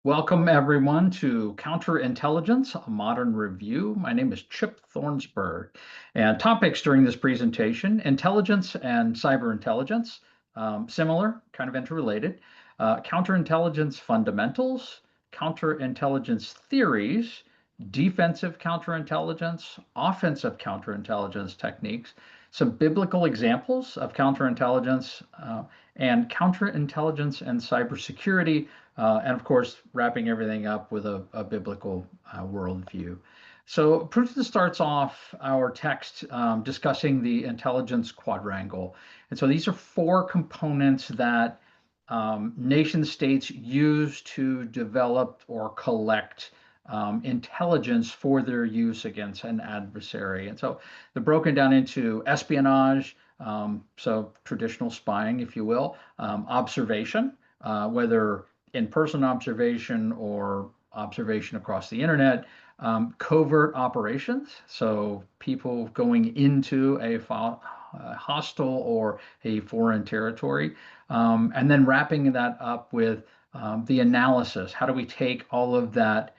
Welcome, everyone, to Counterintelligence, a modern review. My name is Chip Thornsberg, and topics during this presentation, intelligence and cyber intelligence, similar, kind of interrelated, counterintelligence fundamentals, counterintelligence theories, defensive counterintelligence, offensive counterintelligence techniques, some biblical examples of counterintelligence, and counterintelligence and cybersecurity, and of course, wrapping everything up with a biblical worldview. So Prudence starts off our text discussing the intelligence quadrangle. And so these are four components that nation states use to develop or collect intelligence for their use against an adversary. And so they're broken down into espionage, so traditional spying, if you will, observation, whether in-person observation or observation across the internet, covert operations, so people going into a hostile or a foreign territory, and then wrapping that up with the analysis. How do we take all of that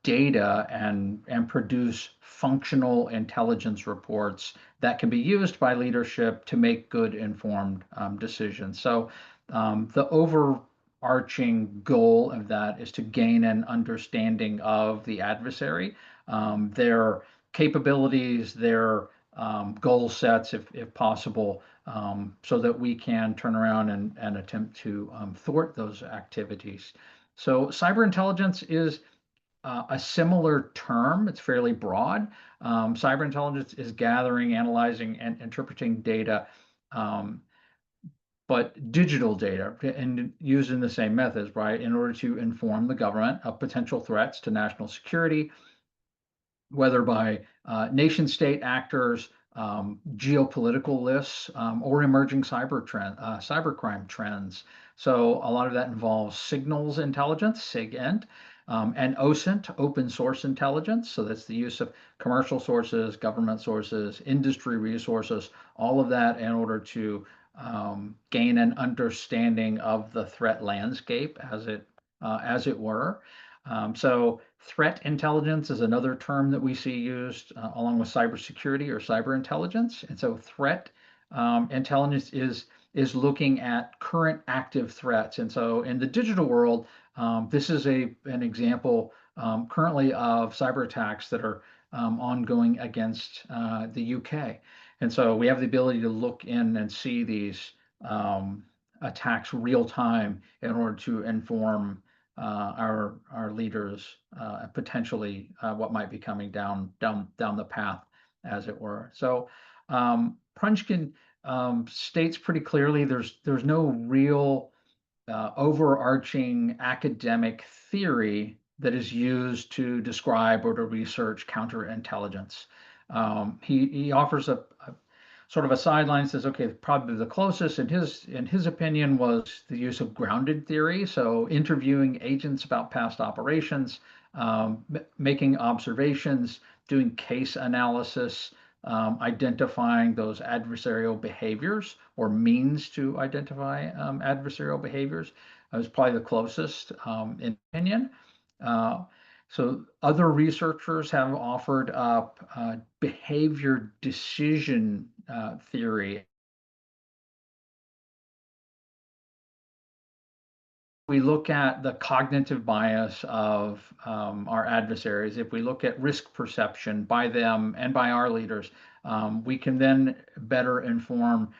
data and produce functional intelligence reports that can be used by leadership to make good informed decisions? So the overarching goal of that is to gain an understanding of the adversary, their capabilities, their goal sets, if possible, so that we can turn around and attempt to thwart those activities. So cyber intelligence is a similar term. It's fairly broad. Cyber intelligence is gathering, analyzing, and interpreting data, but digital data, and using the same methods, right, in order to inform the government of potential threats to national security, whether by nation state actors, geopolitical lists, or emerging cybercrime trends. So a lot of that involves signals intelligence, SIGINT, and OSINT, open source intelligence. So that's the use of commercial sources, government sources, industry resources, all of that in order to gain an understanding of the threat landscape as it were. So threat intelligence is another term that we see used along with cybersecurity or cyber intelligence. And so threat intelligence is looking at current active threats. And so in the digital world, this is an example currently of cyber attacks that are ongoing against the UK. And so we have the ability to look in and see these attacks real time in order to inform our leaders, potentially what might be coming down the path, as it were. So Prunchkin states pretty clearly there's no real overarching academic theory that is used to describe or to research counterintelligence. He offers a sort of a sideline, says, okay, probably the closest in his opinion was the use of grounded theory. So interviewing agents about past operations, making observations, doing case analysis, identifying those adversarial behaviors or means to identify adversarial behaviors was probably the closest in opinion. So other researchers have offered up behavior decision theory. We look at the cognitive bias of our adversaries. If we look at risk perception by them and by our leaders, we can then better inform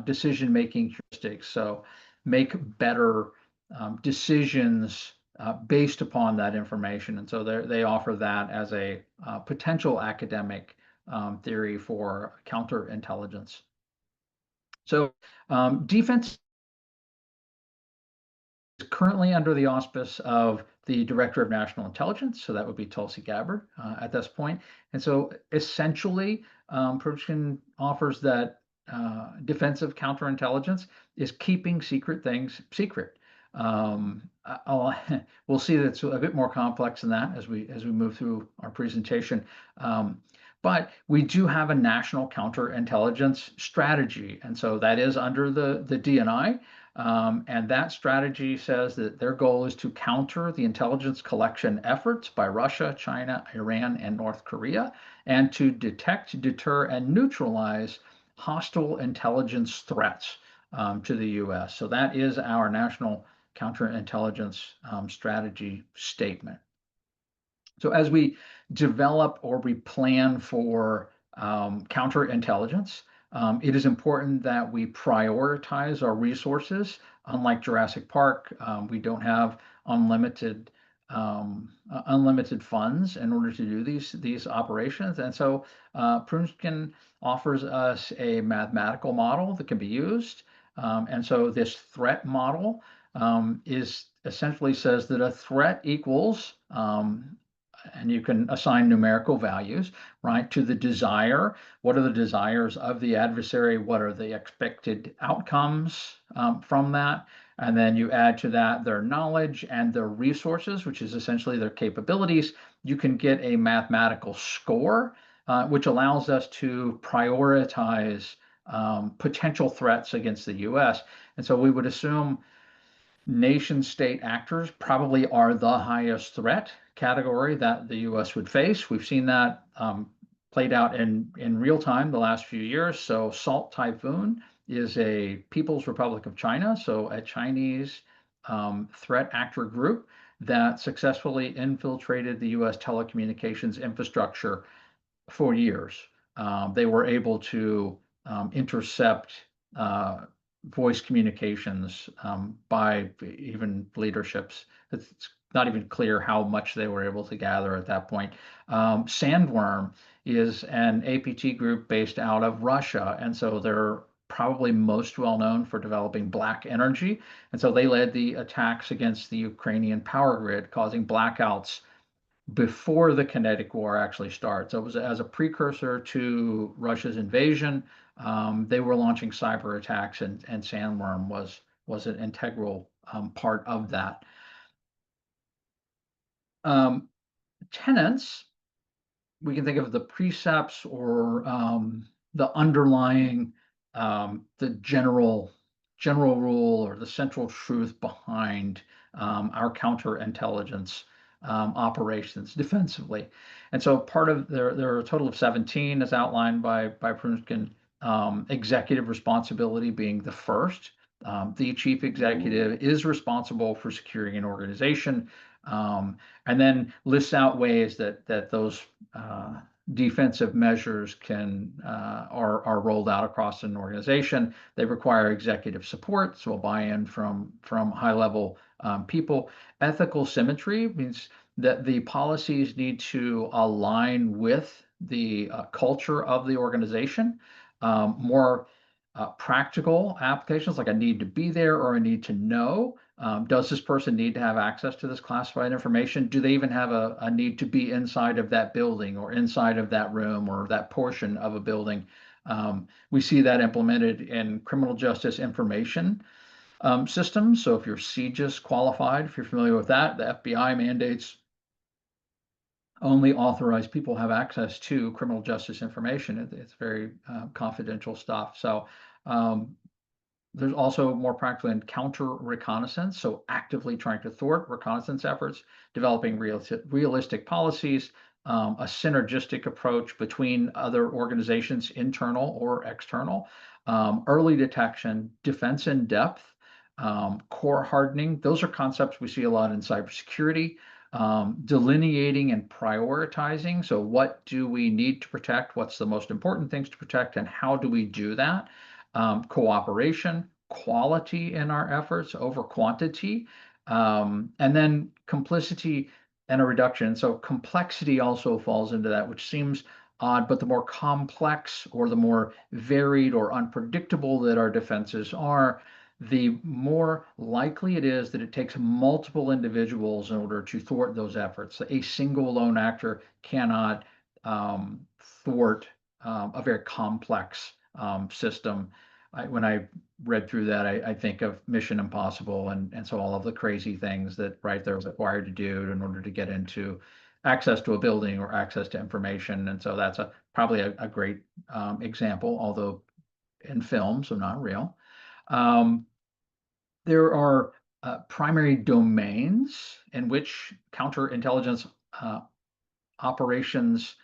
decision-making heuristics. So make better decisions based upon that information. And so they offer that as a potential academic theory for counterintelligence. So defense is currently under the auspice of the Director of National Intelligence, so that would be Tulsi Gabbard at this point. And so essentially, Prigozhin offers that defensive counterintelligence is keeping secret things secret. We'll see that it's a bit more complex than that as we move through our presentation. But we do have a national counterintelligence strategy, and so that is under the DNI. And that strategy says that their goal is to counter the intelligence collection efforts by Russia, China, Iran, and North Korea, and to detect, deter, and neutralize hostile intelligence threats to the US. So that is our national counterintelligence strategy statement. So as we develop or we plan for counterintelligence, it is important that we prioritize our resources. Unlike Jurassic Park, we don't have unlimited unlimited funds in order to do these operations. And so Prunskin offers us a mathematical model that can be used. And so this threat model is essentially says that a threat equals and you can assign numerical values, right, to the desire. What are the desires of the adversary? What are the expected outcomes from that? And then you add to that their knowledge and their resources, which is essentially their capabilities. You can get a mathematical score, which allows us to prioritize potential threats against the US. And so we would assume nation state actors probably are the highest threat category that the US would face. We've seen that played out in real time the last few years. So Salt Typhoon is a People's Republic of China, so a Chinese threat actor group that successfully infiltrated the US telecommunications infrastructure for years. They were able to intercept uh, voice communications by even leaderships. It's not even clear how much they were able to gather at that point. Sandworm is an APT group based out of Russia, and so they're probably most well known for developing black energy. And so they led the attacks against the Ukrainian power grid, causing blackouts before the kinetic war actually starts. So it was as a precursor to Russia's invasion. They were launching cyber attacks, and Sandworm was an integral part of that. Um, Tenants, we can think of the precepts or the underlying the general rule or the central truth behind our counterintelligence operations defensively. And so part of there are a total of 17 as outlined by Prunskin, executive responsibility being the first. The chief executive is responsible for securing an organization, and then lists out ways that those defensive measures are rolled out across an organization. They require executive support, so a buy-in from high-level people. Ethical symmetry means that the policies need to align with the culture of the organization. More practical applications like a need to be there or a need to know. Does this person need to have access to this classified information? Do they even have a need to be inside of that building or inside of that room or that portion of a building? We see that implemented in criminal justice information systems. So if you're CJIS qualified, if you're familiar with that, the FBI mandates only authorized people have access to criminal justice information. It's very confidential stuff. So um, there's also more practical and counter reconnaissance, so actively trying to thwart reconnaissance efforts, developing realistic policies, a synergistic approach between other organizations, internal or external, early detection, defense in depth, core hardening. Those are concepts we see a lot in cybersecurity. Delineating and prioritizing. So, what do we need to protect? What's the most important things to protect, and how do we do that? Cooperation, quality in our efforts over quantity, and then complicity and a reduction. So complexity also falls into that, which seems odd, but the more complex or the more varied or unpredictable that our defenses are, the more likely it is that it takes multiple individuals in order to thwart those efforts. A single lone actor cannot thwart a very complex system. When I read through that, I think of Mission Impossible and so all of the crazy things that they're required to do in order to get into access to a building or access to information. And so that's probably a great example, although in film, so not real. Um, There are primary domains in which counterintelligence uh, operations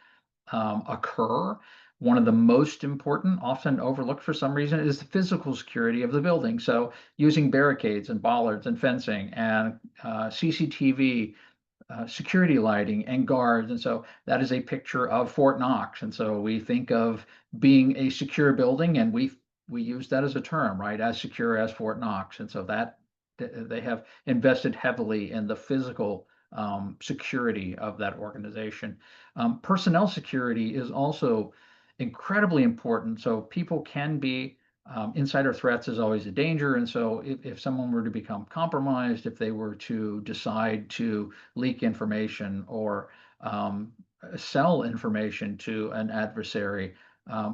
occur. One of the most important, often overlooked for some reason, is the physical security of the building. So using barricades and bollards and fencing and CCTV, security lighting and guards. And so that is a picture of Fort Knox. And so we think of being a secure building, and we use that as a term, right? As secure as Fort Knox. And so that they have invested heavily in the physical security of that organization. Personnel security is also incredibly important. So people can be insider threats is always a danger. And so if someone were to become compromised, if they were to decide to leak information or sell information to an adversary,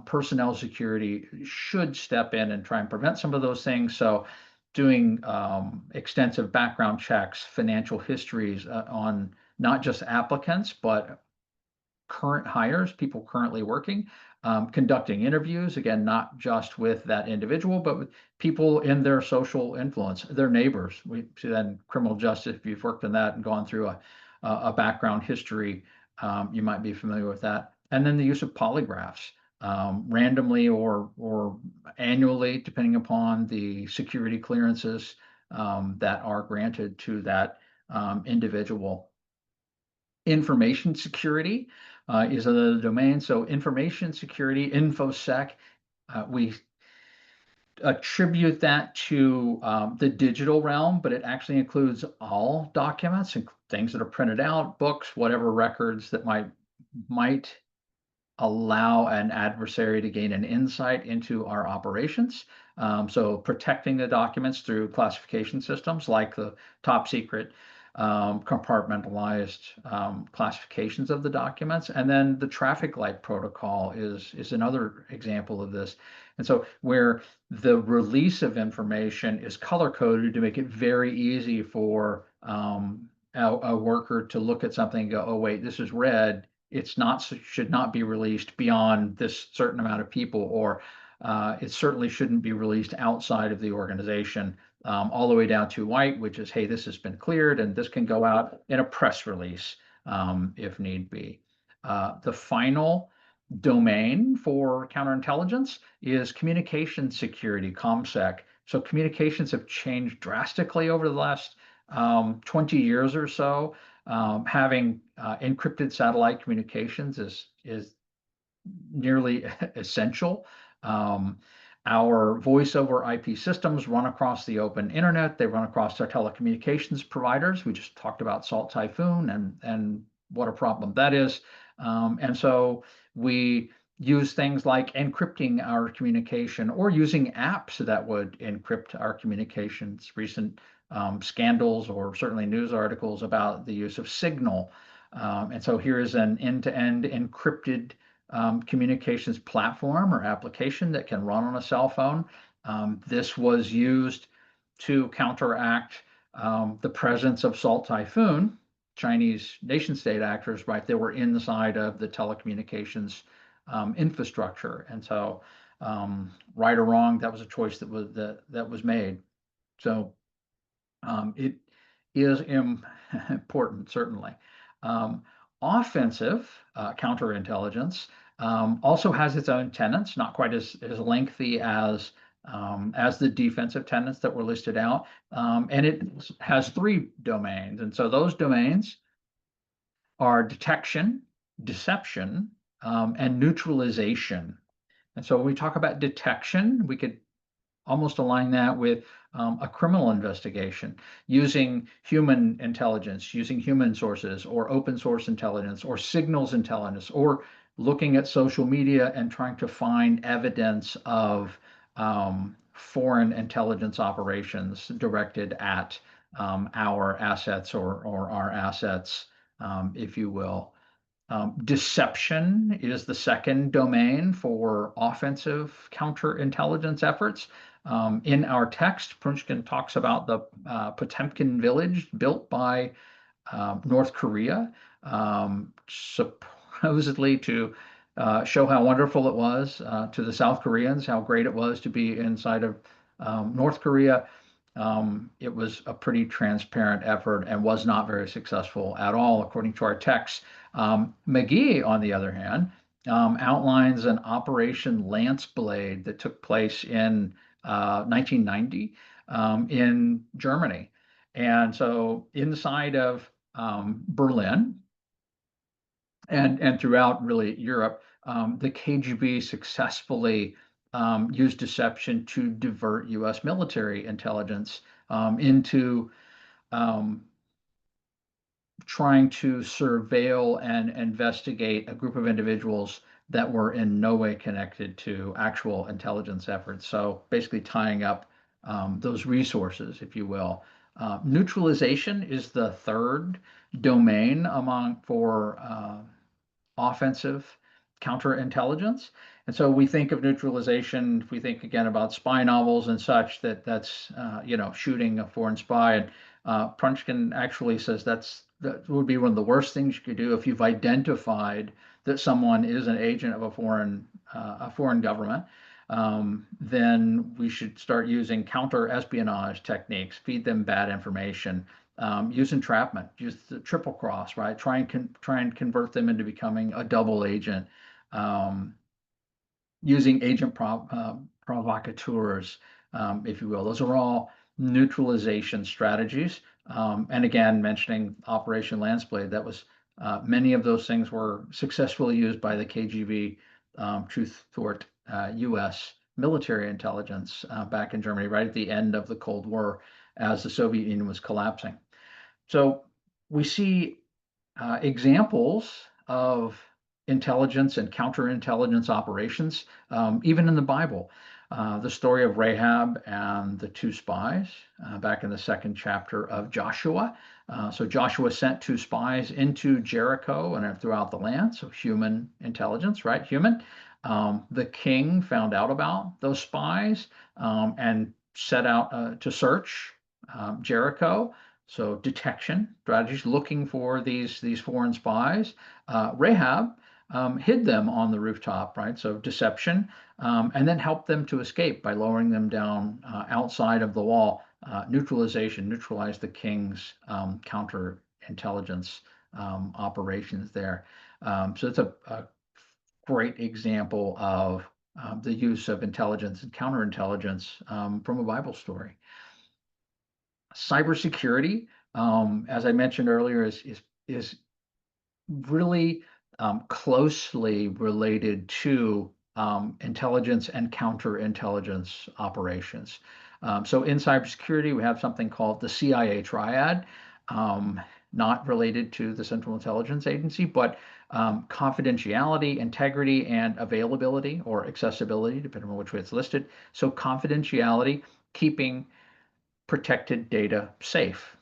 personnel security should step in and try and prevent some of those things. So doing extensive background checks, financial histories on not just applicants, but current hires, people currently working, conducting interviews, again, not just with that individual, but with people in their social influence, their neighbors. We see that in criminal justice. If you've worked in that and gone through a background history, you might be familiar with that. And then the use of polygraphs, randomly or annually, depending upon the security clearances that are granted to that individual. Information security is another domain. So information security, InfoSec, we attribute that to the digital realm, but it actually includes all documents and things that are printed out, books, whatever records that might allow an adversary to gain an insight into our operations. So protecting the documents through classification systems like the top secret, compartmentalized classifications of the documents. And then the traffic light protocol is another example of this. And so where the release of information is color coded to make it very easy for a worker to look at something and go, oh, wait, this is red. It's not, should not be released beyond this certain amount of people, or it certainly shouldn't be released outside of the organization, all the way down to white, which is, hey, this has been cleared and this can go out in a press release if need be. The final domain for counterintelligence is communication security, ComSec. So communications have changed drastically over the last 20 years or so. Having encrypted satellite communications is nearly essential. Um, our voice over IP systems run across the open internet. They run across our telecommunications providers. We just talked about Salt Typhoon and what a problem that is. And so we use things like encrypting our communication or using apps that would encrypt our communications. Recent scandals or certainly news articles about the use of Signal. And so here is an end-to-end encrypted communications platform or application that can run on a cell phone. This was used to counteract the presence of Salt Typhoon, Chinese nation state actors, right? They were inside of the telecommunications infrastructure. And so, right or wrong, that was a choice that was made. So it is important, certainly. Um, Offensive counterintelligence also has its own tenets, not quite as lengthy as the defensive tenets that were listed out. And it has three domains. And so those domains are detection, deception, and neutralization. And so when we talk about detection, we could almost align that with a criminal investigation using human intelligence, using human sources or open source intelligence or signals intelligence, or looking at social media and trying to find evidence of foreign intelligence operations directed at our assets or our assets, if you will. Deception is the second domain for offensive counterintelligence efforts. In our text, Prunchkin talks about the Potemkin village built by North Korea, supposedly to show how wonderful it was to the South Koreans, how great it was to be inside of North Korea. it was a pretty transparent effort and was not very successful at all, according to our texts. McGee, on the other hand, outlines an Operation Lance Blade that took place in 1990 in Germany. And so inside of Berlin and throughout really Europe, the KGB successfully used deception to divert US military intelligence into um, trying to surveil and investigate a group of individuals that were in no way connected to actual intelligence efforts. So basically tying up those resources, if you will. Neutralization is the third domain among for offensive counterintelligence. And so we think of neutralization, if we think again about spy novels and such, that's shooting a foreign spy. And Prunchkin actually says that would be one of the worst things you could do if you've identified that someone is an agent of a foreign government. Then we should start using counter espionage techniques, feed them bad information, use entrapment, use the triple cross, right? Try and convert them into becoming a double agent, um, using provocateurs, if you will. Those are all neutralization strategies. And again, mentioning Operation Lanceblade, that was many of those things were successfully used by the KGB to thwart U.S. military intelligence back in Germany, right at the end of the Cold War, as the Soviet Union was collapsing. So we see examples of intelligence and counterintelligence operations, even in the Bible. The story of Rahab and the two spies back in the second chapter of Joshua. So Joshua sent two spies into Jericho and throughout the land. So human intelligence, right? Human. The king found out about those spies and set out to search Jericho. So detection strategies, looking for these foreign spies. Rahab hid them on the rooftop, right? So deception, and then helped them to escape by lowering them down outside of the wall. Neutralization, neutralize the king's counterintelligence operations there. So it's a great example of the use of intelligence and counterintelligence from a Bible story. Cybersecurity, as I mentioned earlier, is really closely related to intelligence and counterintelligence operations. So in cybersecurity, we have something called the CIA triad, not related to the Central Intelligence Agency, but confidentiality, integrity, and availability or accessibility, depending on which way it's listed. So confidentiality, keeping protected data safe,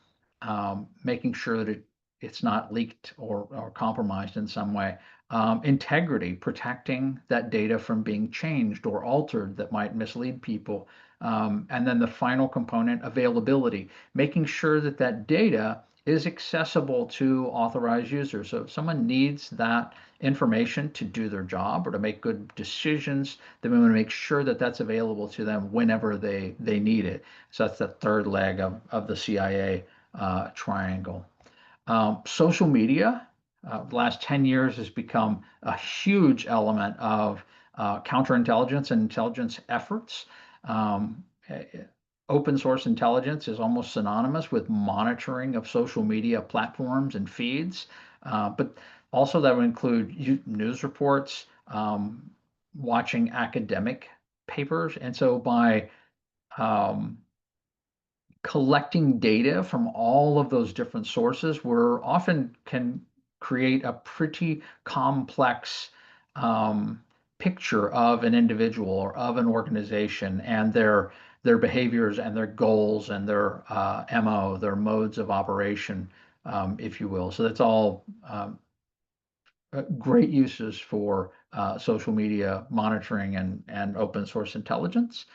making sure that it's not leaked or compromised in some way. Integrity, protecting that data from being changed or altered that might mislead people. And then the final component, availability, making sure that that data is accessible to authorized users. So if someone needs that information to do their job or to make good decisions, then we want to make sure that that's available to them whenever they need it. So that's the third leg of the CIA triangle. Social media, the last 10 years has become a huge element of counterintelligence and intelligence efforts. Um, Open source intelligence is almost synonymous with monitoring of social media platforms and feeds, but also that would include news reports, watching academic papers. And so by um, collecting data from all of those different sources, we're often can create a pretty complex picture of an individual or of an organization and their behaviors and their goals and their MO, their modes of operation, if you will. So that's all great uses for social media monitoring and open source intelligence.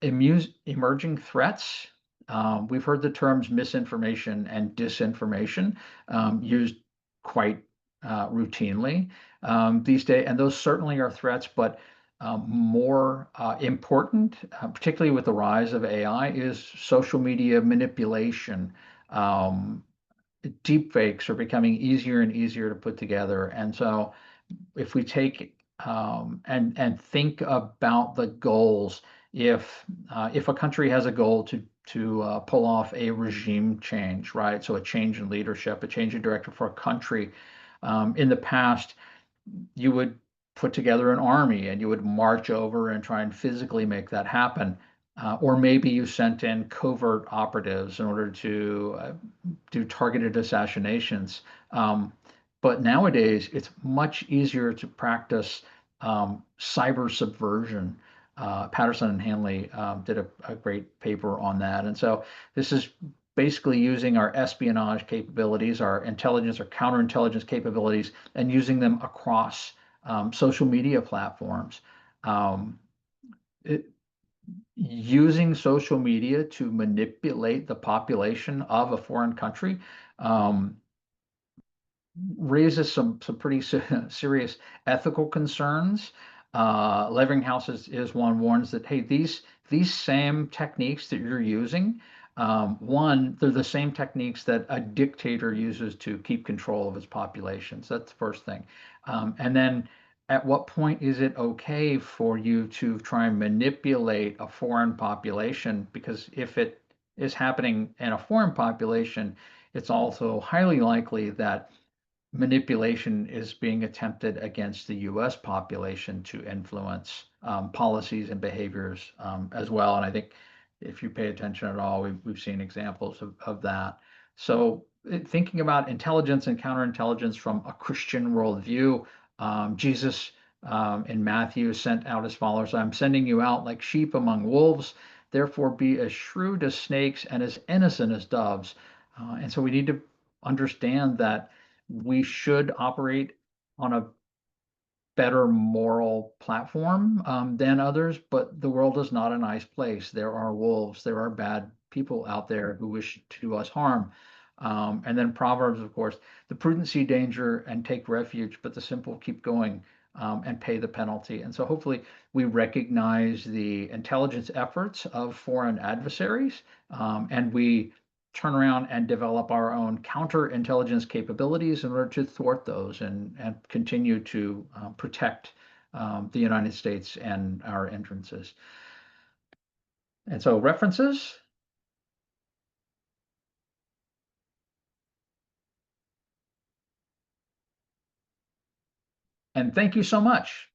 Emerging threats. We've heard the terms misinformation and disinformation used quite routinely these days, and those certainly are threats, but more important, particularly with the rise of AI, is social media manipulation. Um, Deep fakes are becoming easier and easier to put together. And so if we take and think about the goals, if a country has a goal to pull off a regime change, right? So a change in leadership, a change in direction for a country. In the past, you would put together an army and you would march over and try and physically make that happen. Or maybe you sent in covert operatives in order to do targeted assassinations. But nowadays, it's much easier to practice cyber subversion. Patterson and Hanley did a great paper on that. And so this is basically using our espionage capabilities, our intelligence or counterintelligence capabilities, and using them across social media platforms. Um, it, Using social media to manipulate the population of a foreign country um, raises some pretty serious ethical concerns. Leveringhouse is one warns that hey, these same techniques that you're using, one, they're the same techniques that a dictator uses to keep control of his populations. That's the first thing. And then at what point is it okay for you to try and manipulate a foreign population? Because if it is happening in a foreign population, it's also highly likely that manipulation is being attempted against the US population to influence policies and behaviors as well. And I think if you pay attention at all, we've seen examples of that. So thinking about intelligence and counterintelligence from a Christian worldview, Jesus in Matthew sent out his followers, I'm sending you out like sheep among wolves, therefore be as shrewd as snakes and as innocent as doves. And so we need to understand that we should operate on a better moral platform than others, but the world is not a nice place. There are wolves, there are bad people out there who wish to do us harm. And then Proverbs, of course, the prudent see danger and take refuge, but the simple keep going and pay the penalty. And so hopefully we recognize the intelligence efforts of foreign adversaries and we turn around and develop our own counterintelligence capabilities in order to thwart those and continue to protect the United States and our entrances. And so references, and thank you so much.